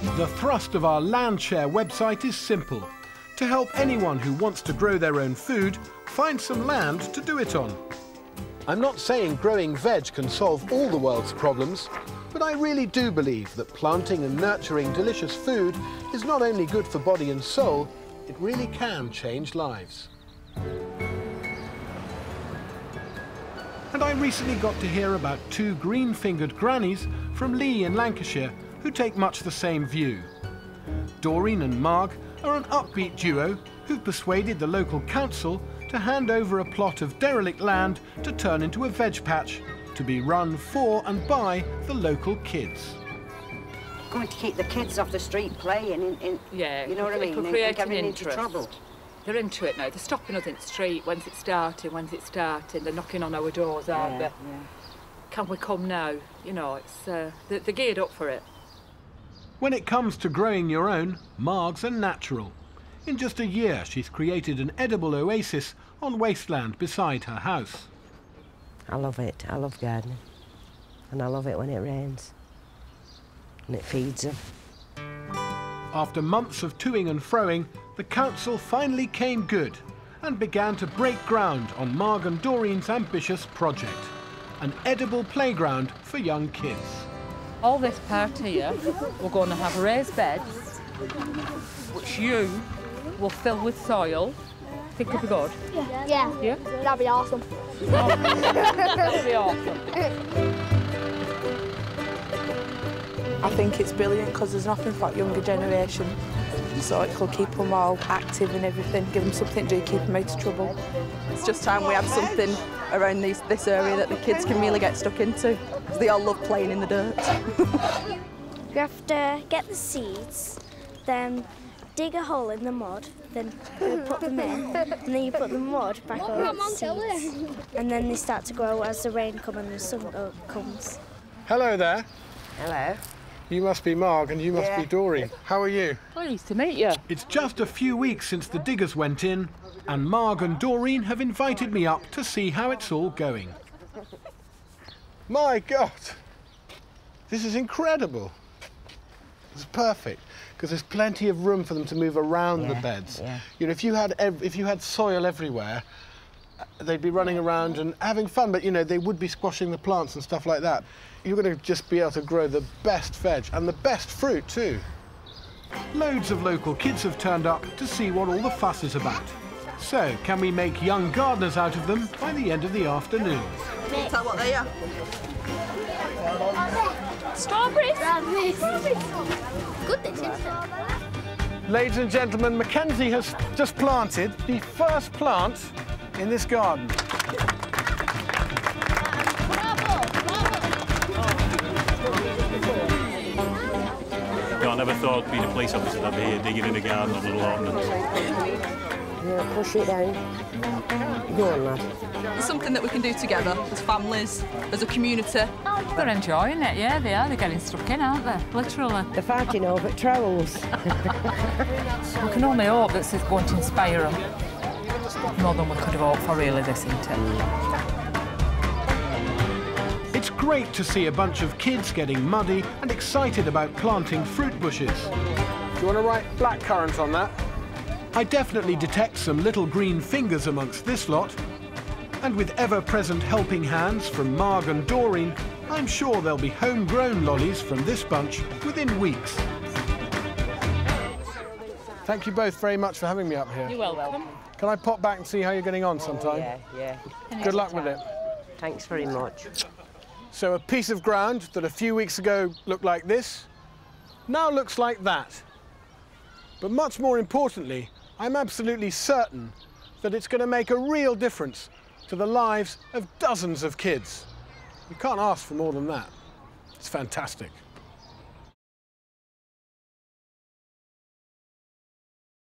The thrust of our Landshare website is simple: to help anyone who wants to grow their own food find some land to do it on. I'm not saying growing veg can solve all the world's problems, but I really do believe that planting and nurturing delicious food is not only good for body and soul, it really can change lives. And I recently got to hear about two green-fingered grannies from Lee in Lancashire who take much the same view. Doreen and Marg are an upbeat duo who've persuaded the local council to hand over a plot of derelict land to turn into a veg patch to be run for and by the local kids. Going to keep the kids off the street playing yeah, you know what I mean? It could create an into interest. trouble. They're into it now. They're stopping us in the street. When's it starting? They're knocking on our doors, aren't they? Yeah. Can we come now? You know, it's they're geared up for it. When it comes to growing your own, Marg's a natural. In just a year, she's created an edible oasis on wasteland beside her house. I love it. I love gardening. And I love it when it rains. And it feeds them. After months of toing and froing, the council finally came good and began to break ground on Marg and Doreen's ambitious project, an edible playground for young kids. All this part here, we're going to have raised beds, which you will fill with soil. Think it'll be good? Yeah. Yeah? That'd be awesome. That'll be awesome. I think it's brilliant because there's nothing for that younger generation, so it could keep them all active and everything, give them something to do, keep them out of trouble. It's just time we have something around this area that the kids can really get stuck into, because they all love playing in the dirt. You have to get the seeds, then dig a hole in the mud, then put them in, and then you put the mud back over the seeds, and then they start to grow as the rain comes and the sun comes. Hello there. Hello. You must be Marg and you must be Doreen. How are you? Pleased to meet you. It's just a few weeks since the diggers went in, and Marg and Doreen have invited me up to see how it's all going. My God! This is incredible. It's perfect, because there's plenty of room for them to move around the beds. Yeah. You know, if you had soil everywhere, they'd be running around and having fun, but, you know, they would be squashing the plants and stuff like that. You're going to just be able to grow the best veg and the best fruit, too. Loads of local kids have turned up to see what all the fuss is about. So, can we make young gardeners out of them by the end of the afternoon? Tell what they are. Strawberries. Good, this is. Ladies and gentlemen, Mackenzie has just planted the first plant in this garden. I never thought being a police officer that I'd be here digging in the garden of little ornaments. Yeah, push it down. Go on, lad. It's something that we can do together as families, as a community. They're enjoying it, yeah, they are. They're getting stuck in, aren't they? Literally. They're fighting over trowels. We can only hope that this is going to inspire them. More than we could have hoped for, really, this, isn't it? It's great to see a bunch of kids getting muddy and excited about planting fruit bushes. Do you want to write blackcurrant on that? I definitely detect some little green fingers amongst this lot. And with ever-present helping hands from Marg and Doreen, I'm sure there'll be homegrown lollies from this bunch within weeks. Thank you both very much for having me up here. You're welcome. Can I pop back and see how you're getting on sometime? Yeah. Good luck with it. Thanks very much. So a piece of ground that a few weeks ago looked like this, now looks like that. But much more importantly, I'm absolutely certain that it's going to make a real difference to the lives of dozens of kids. You can't ask for more than that. It's fantastic.